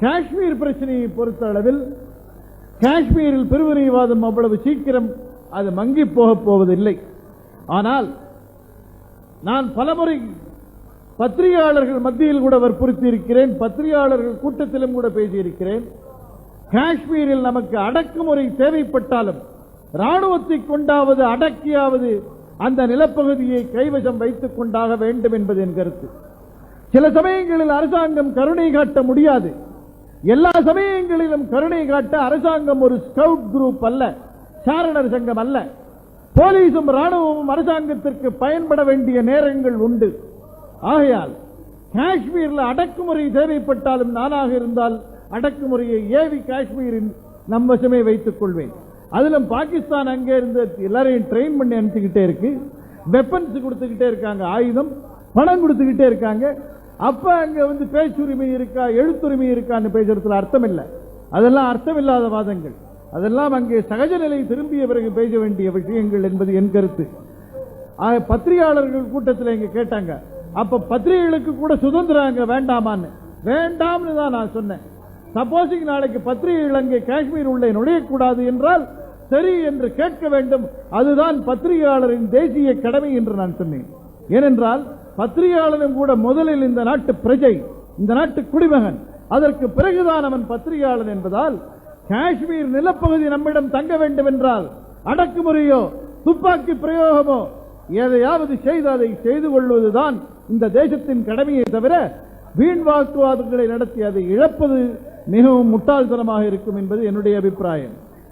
காஷ்மீர் பிரச்சனையை பொறுத்த அளவில் காஷ்மீரில் பிரிவினைவாதம் அவ்வளவு சீக்கிரம் அது மங்கி போகப் போவதில்லை. ஆனால் நான் பலமுறை பத்திரிகையாளர்கள் மத்தியில் கூட வற்புறுத்தி இருக்கிறேன், பத்திரிகையாளர்கள் கூட்டத்திலும் கூட பேசியிருக்கிறேன். காஷ்மீரில் நமக்கு அடக்குமுறை தேவைப்பட்டாலும் ராணுவத்தை கொண்டாவது அடக்கியாவது அந்த நிலப்பகுதியை கைவசம் வைத்துக் கொண்டாக வேண்டும் என்பது என் கருத்து. சில சமயங்களில் அரசாங்கம் கருணை காட்ட முடியாது. எல்லா சமயங்களிலும் கருணை காட்ட அரசாங்கம் ஒரு ஸ்கவுட் குரூப் அல்ல, சாரணர் சங்கம் அல்ல. போலீசும் ராணுவமும் அரசாங்கத்திற்கு பயன்பட வேண்டிய நேரங்கள் உண்டு. ஆகையால் காஷ்மீரில் அடக்குமுறை தேவைப்பட்டாலும் நானாக இருந்தால் அடக்குமுறையை ஏவி காஷ்மீரின் நம் வசமே வைத்துக் கொள்வேன். அதிலும் பாகிஸ்தான் அங்கே இருந்து எல்லாரையும் ட்ரெயின் பண்ணி அனுப்பிச்சுக்கிட்டே இருக்கு, வெப்பன்ஸ் கொடுத்துக்கிட்டே இருக்காங்க, ஆயுதம் பணம் கொடுத்துக்கிட்டே இருக்காங்க. அப்ப அங்க பேச்சுரிமை இருக்கா எழுத்துரிமை இருக்கான்னு பேசுறதுல அர்த்தம் இல்லை. அதெல்லாம் அர்த்தமில்லாத வாதங்கள். அதெல்லாம் அங்கே சகஜ நிலை திரும்பிய பிறகு பேச வேண்டிய விஷயங்கள் என்பது என் கருத்து. பத்திரிகையாளர்கள் கூட்டத்தில் இங்க கேட்டாங்க, அப்ப பத்திரிகைகளுக்கு கூட சுதந்திரம் அங்க வேண்டாமான்னு. வேண்டாம்னு தான் நான் சொன்னேன். சப்போசிங் நாளைக்கு பத்திரிகைகள் அங்கே காஷ்மீர் உள்ளே நுழையக்கூடாது என்றால் சரி என்று கேட்க வேண்டும். அதுதான் பத்திரிகையாளரின் தேசிய கடமை என்று நான் சொன்னேன். ஏனென்றால் பத்திரிகையாளரும் கூட முதலில் இந்த நாட்டு பிரஜை, இந்த நாட்டு குடிமகன், அதற்கு பிறகுதான் அவன் பத்திரிகையாளன் என்பதால் காஷ்மீர் நிலப்பகுதி நம்மிடம் தங்க வேண்டும் என்றால் அடக்குமுறையோ துப்பாக்கி பிரயோகமோ எதையாவது செய்து அதை செய்து கொள்வதுதான் இந்த தேசத்தின் கடமையை தவிர வீண் வாக்குவாதங்களை நடத்தி அதை இழப்பது மிகவும் முட்டாள்தனமாக இருக்கும் என்பது என்னுடைய அபிப்பிராயம்.